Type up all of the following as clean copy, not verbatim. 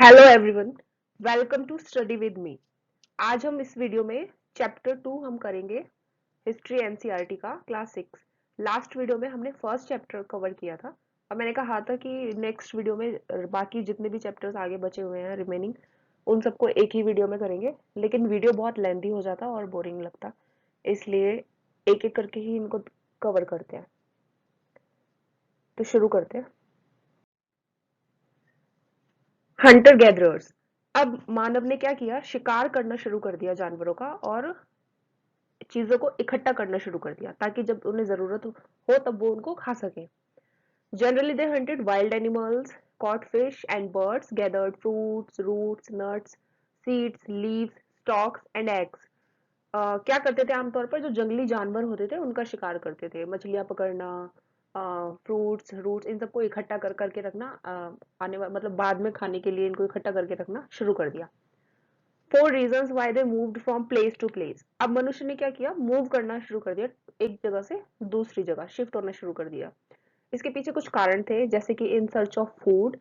Hello everyone, welcome to study with me. आज हम इस वीडियो में चैप्टर 2 हम करेंगे हिस्ट्री एनसीईआरटी का क्लास 6। लास्ट वीडियो में हमने फर्स्ट चैप्टर कवर किया था और मैंने कहा था कि नेक्स्ट वीडियो में बाकी जितने भी चैप्टर्स आगे बचे हुए हैं रिमेनिंग उन सबको एक ही वीडियो में करेंगे, लेकिन वीडियो बहुत लेंथी हो जाता और बोरिंग लगता, इसलिए एक एक करके ही इनको कवर करते हैं। तो शुरू करते हैं। Hunter gatherers. अब मानव ने क्या किया, शिकार करना शुरू कर दिया जानवरों का और चीजों को इकट्ठा करना शुरू कर दिया ताकि जब उन्हें जरूरत हो तब वो उनको खा सके। Generally they hunted wild animals, caught fish and birds, gathered fruits, roots, nuts, seeds, leaves, stalks and eggs। क्या करते थे, आमतौर पर जो जंगली जानवर होते थे उनका शिकार करते थे, मछलियां पकड़ना, फ्रूट्स रूट्स इन सबको इकट्ठा कर करके रखना, आने वाले मतलब बाद में खाने के लिए इनको इकट्ठा करके रखना शुरू कर दिया। 4 reasons why they moved from place to place। अब मनुष्य ने क्या किया, मूव करना शुरू कर दिया, एक जगह से दूसरी जगह शिफ्ट होना शुरू कर दिया। इसके पीछे कुछ कारण थे, जैसे कि इन सर्च ऑफ फूड,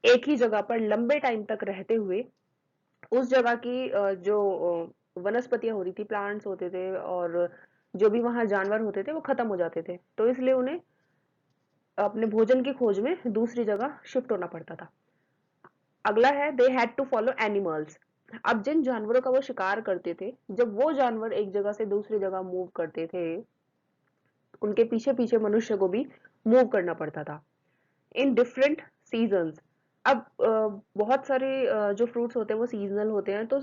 एक ही जगह पर लंबे टाइम तक रहते हुए उस जगह की जो वनस्पतियां हो रही थी, प्लांट्स होते थे और जो भी वहां जानवर होते थे वो खत्म हो जाते थे, तो इसलिए उन्हें अपने भोजन की खोज में दूसरी जगह शिफ्ट होना पड़ता था। अगला है they had to follow animals. अब जिन जानवरों का वो शिकार करते थे, जब वो जानवर एक जगह से दूसरी जगह मूव करते थे, उनके पीछे पीछे मनुष्य को भी मूव करना पड़ता था इन डिफरेंट सीजन्स। अब बहुत सारे जो फ्रूट्स होते हैं वो सीजनल होते हैं, तो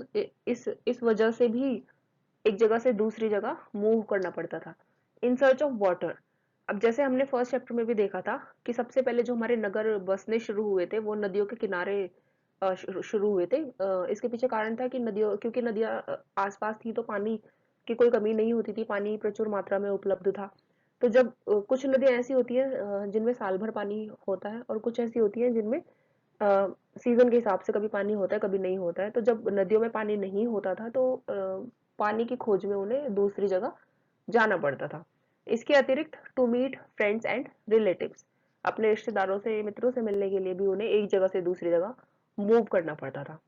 इस वजह से भी एक जगह से दूसरी जगह मूव करना पड़ता था इन सर्च ऑफ वाटर। अब जैसे हमने फर्स्ट चैप्टर में भी देखा था कि सबसे पहले जो हमारे नगर बसने शुरू हुए थे वो नदियों के किनारे शुरू हुए थे। इसके पीछे कारण था कि नदियों, क्योंकि नदियां आसपास थी तो पानी की कोई कमी नहीं होती थी, पानी प्रचुर मात्रा में उपलब्ध था। तो जब कुछ नदियां ऐसी होती हैं जिनमें साल भर पानी होता है और कुछ ऐसी होती हैं जिनमें सीजन के हिसाब से कभी पानी होता है कभी नहीं होता है, तो जब नदियों में पानी नहीं होता था तो पानी की खोज में उन्हें दूसरी जगह जाना पड़ता था। इसके अतिरिक्त to meet friends and relatives, अपने रिश्तेदारों से मित्रों से मिलने के लिए भी उन्हें एक जगह से दूसरी जगह मूव करना पड़ता था।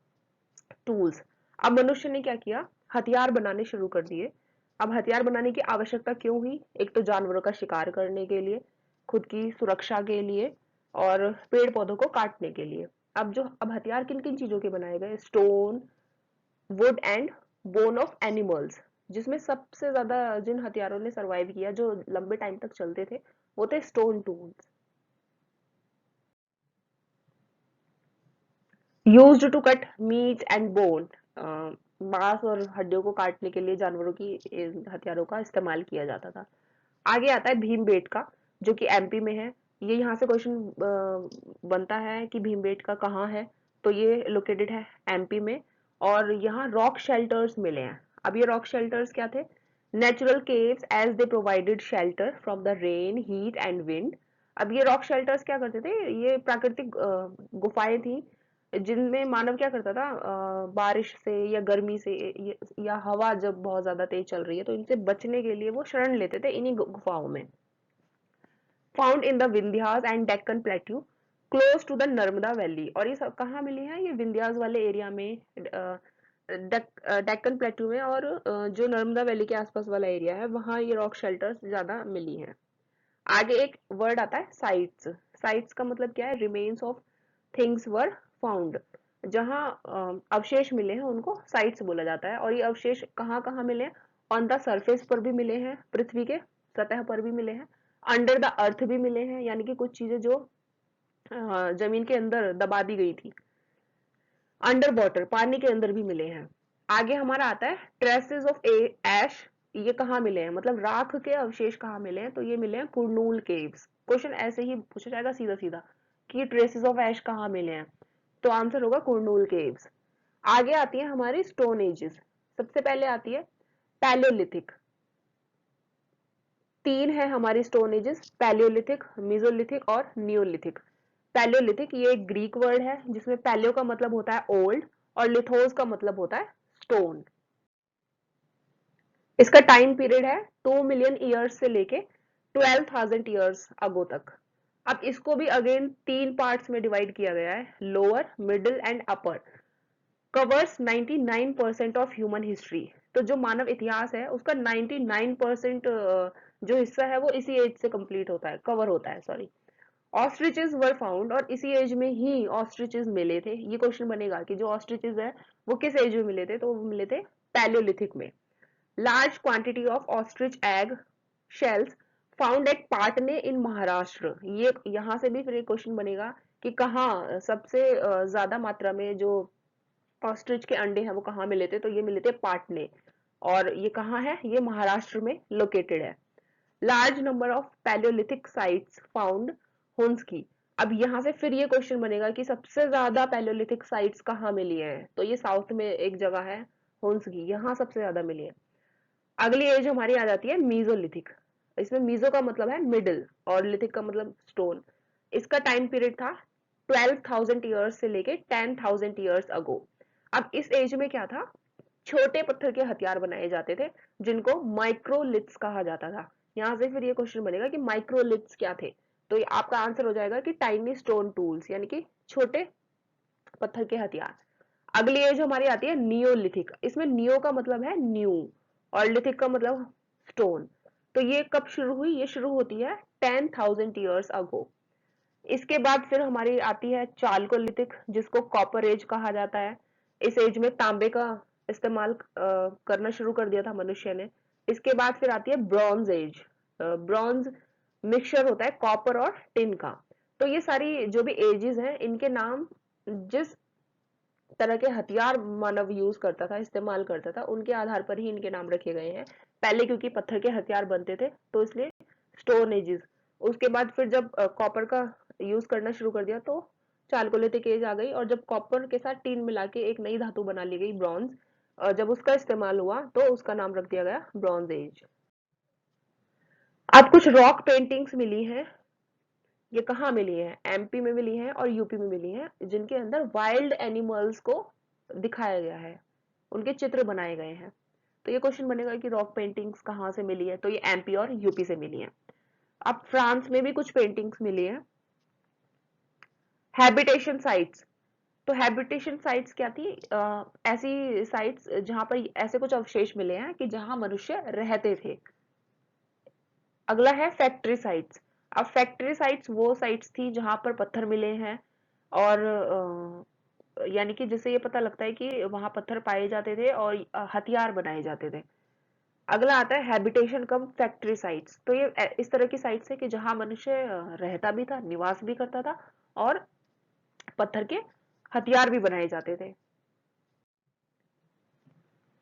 टूल्स। अब मनुष्य ने क्या किया, हथियार बनाने शुरू कर दिए। अब हथियार बनाने की आवश्यकता क्यों हुई, एक तो जानवरों का शिकार करने के लिए, खुद की सुरक्षा के लिए और पेड़ पौधों को काटने के लिए। अब हथियार किन किन चीजों के बनाए गए, stone, would and bone of animals. जिसमें सबसे ज्यादा जिन हथियारों ने सरवाइव किया, जो लंबे टाइम तक चलते थे, वो थे stone tools. Used to cut meat and bone, मांस और हड्डियों को काटने के लिए जानवरों की इन हथियारों का इस्तेमाल किया जाता था। आगे आता है भीमबेटका, जो कि एमपी में है। ये यहाँ से क्वेश्चन बनता है कि भीमबेटका कहाँ है, तो ये लोकेटेड है एमपी में और यहाँ रॉक शेल्टर्स मिले हैं। अब ये रॉक शेल्टर्स क्या थे, natural caves as they provided shelter from the rain, heat and wind. अब ये रॉक शेल्टर्स क्या करते थे, ये प्राकृतिक गुफाएं थी जिनमें मानव क्या करता था, बारिश से या गर्मी से या हवा जब बहुत ज्यादा तेज चल रही है तो इनसे बचने के लिए वो शरण लेते थे इन्हीं गुफाओं में। Found in the Vindhyas and Deccan plateau close to the Narmada valley. और ये सब कहाँ मिली है, ये विंध्यास वाले एरिया में, डेक्कन प्लेट्यू में और जो नर्मदा वैली के आसपास वाला एरिया है वहां ये रॉक शेल्टर्स ज्यादा मिली हैं। आगे एक वर्ड आता है साइट्स। साइट्स का मतलब क्या है, remains of things were found. जहां अवशेष मिले हैं उनको साइट्स बोला जाता है। और ये अवशेष कहाँ कहाँ मिले हैं, ऑन द सरफेस पर भी मिले हैं, पृथ्वी के सतह पर भी मिले हैं, अंडर द अर्थ भी मिले हैं, यानी कि कुछ चीजें जो जमीन के अंदर दबा दी गई थी, अंडर वाटर पानी के अंदर भी मिले हैं। आगे हमारा आता है ट्रेसेस ऑफ एश। ये कहाँ मिले हैं, मतलब राख के अवशेष कहाँ मिले हैं, तो ये मिले हैं कुरनूल केव्स। क्वेश्चन ऐसे ही पूछा जाएगा सीधा सीधा कि ट्रेसेस ऑफ एश कहाँ मिले हैं, तो आंसर होगा कुरनूल केव्स। आगे आती है हमारी स्टोन एजेस। सबसे पहले आती है पैलियोलिथिक। तीन है हमारी स्टोन एजेस, पैलियोलिथिक, मेसोलिथिक और नियोलिथिक। पैलियोलिथिक ये एक ग्रीक वर्ड है जिसमें पैलियो का मतलब होता है ओल्ड और लिथोस का मतलब होता है स्टोन। इसका टाइम पीरियड है 2 मिलियन ईयर्स से लेके 12,000 ईयर्स अगो तक। अब इसको भी अगेन 3 पार्ट्स में डिवाइड किया गया है, lower, middle and upper. Covers 99% of human history. तो जो मानव इतिहास है उसका 99% जो हिस्सा है वो इसी एज से कंप्लीट होता है, कवर होता है, सॉरी। ऑस्ट्रिचेस वर फाउंड, और इसी एज में ही ऑस्ट्रिचेस मिले थे। ये क्वेश्चन बनेगा कि जो ऑस्ट्रिचेस है वो किस एज में मिले थे, तो वो मिले थे पैलियोलिथिक में। Large quantity of ostrich egg shells found at Patne in Maharashtra. ये यहाँ से भी फिर एक क्वेश्चन बनेगा कि कहाँ सबसे ज्यादा मात्रा में जो ऑस्ट्रिच के अंडे हैं वो कहाँ मिले थे, तो ये मिले थे पाटने। और ये कहाँ है, ये महाराष्ट्र में लोकेटेड है। Large number of palaeolithic sites found Hunsgi. अब यहाँ से फिर ये क्वेश्चन बनेगा कि सबसे ज्यादा पैलियोलिथिक साइट्स कहाँ मिली हैं, तो ये साउथ में एक जगह है हुंसकी, यहाँ सबसे ज्यादा मिली है। अगली एज हमारी आ जाती है मीजोलिथिक। इसमें मीजो का मतलब है मिडिल और लिथिक का मतलब स्टोन। इसका टाइम पीरियड था 12,000 ईयर्स से लेके 10,000 ईयर्स अगो। अब इस एज में क्या था, छोटे पत्थर के हथियार बनाए जाते थे जिनको माइक्रोलिथ्स कहा जाता था। यहाँ से फिर ये क्वेश्चन बनेगा कि माइक्रोलिथ्स क्या थे, तो ये आपका आंसर हो जाएगा कि टाइनी स्टोन टूल्स, यानी कि छोटे पत्थर के हथियार। अगली एज हमारी आती है नियोलिथिक। इसमें नियो का मतलब है न्यू और लिथिक का मतलब स्टोन। तो ये कब शुरू हुई, ये शुरू होती है 10,000 ईयर्स अगो। इसके बाद फिर हमारी आती है चालकोलिथिक, जिसको कॉपर एज कहा जाता है। इस एज में तांबे का इस्तेमाल करना शुरू कर दिया था मनुष्य ने। इसके बाद फिर आती है ब्रॉन्ज एज। ब्रॉन्ज मिक्सचर होता है कॉपर और टिन का। तो ये सारी जो भी एजेस हैं इनके नाम जिस तरह के हथियार मानव यूज करता था, इस्तेमाल करता था, उनके आधार पर ही इनके नाम रखे गए हैं। पहले क्योंकि पत्थर के हथियार बनते थे तो इसलिए स्टोन एजेस। उसके बाद फिर जब कॉपर का यूज करना शुरू कर दिया तो चालकोलिथिक एज आ गई, और जब कॉपर के साथ टीन मिला के एक नई धातु बना ली गई ब्रॉन्ज, जब उसका इस्तेमाल हुआ तो उसका नाम रख दिया गया ब्रॉन्ज एज। अब कुछ रॉक पेंटिंग्स मिली हैं। ये कहाँ मिली है, एमपी में मिली है और यूपी में मिली है, जिनके अंदर वाइल्ड एनिमल्स को दिखाया गया है, उनके चित्र बनाए गए हैं। तो ये क्वेश्चन बनेगा कि रॉक पेंटिंग्स कहाँ से मिली है, तो ये एमपी और यूपी से मिली है। अब फ्रांस में भी कुछ पेंटिंग्स मिली है। Habitation sites. तो हैबिटेशन साइट्स क्या थी, ऐसी साइट्स जहां पर ऐसे कुछ अवशेष मिले हैं कि जहां मनुष्य रहते थे। अगला है फैक्ट्री साइट्स। अब फैक्ट्री साइट्स वो साइट्स थी जहां पर पत्थर मिले हैं, और यानी कि जिससे ये पता लगता है कि वहां पत्थर पाए जाते थे और हथियार बनाए जाते थे। अगला आता है हैबिटेशन कम फैक्ट्री साइट्स। तो ये इस तरह की साइट्स है कि जहां मनुष्य रहता भी था, निवास भी करता था, और पत्थर के हथियार भी बनाए जाते थे।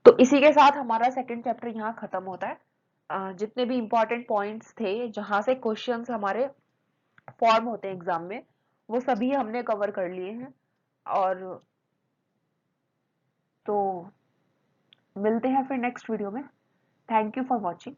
तो इसी के साथ हमारा सेकंड चैप्टर यहाँ खत्म होता है। जितने भी इंपॉर्टेंट पॉइंट्स थे जहां से क्वेश्चंस हमारे फॉर्म होते हैं एग्जाम में, वो सभी हमने कवर कर लिए हैं। और तो मिलते हैं फिर नेक्स्ट वीडियो में। Thank you for watching.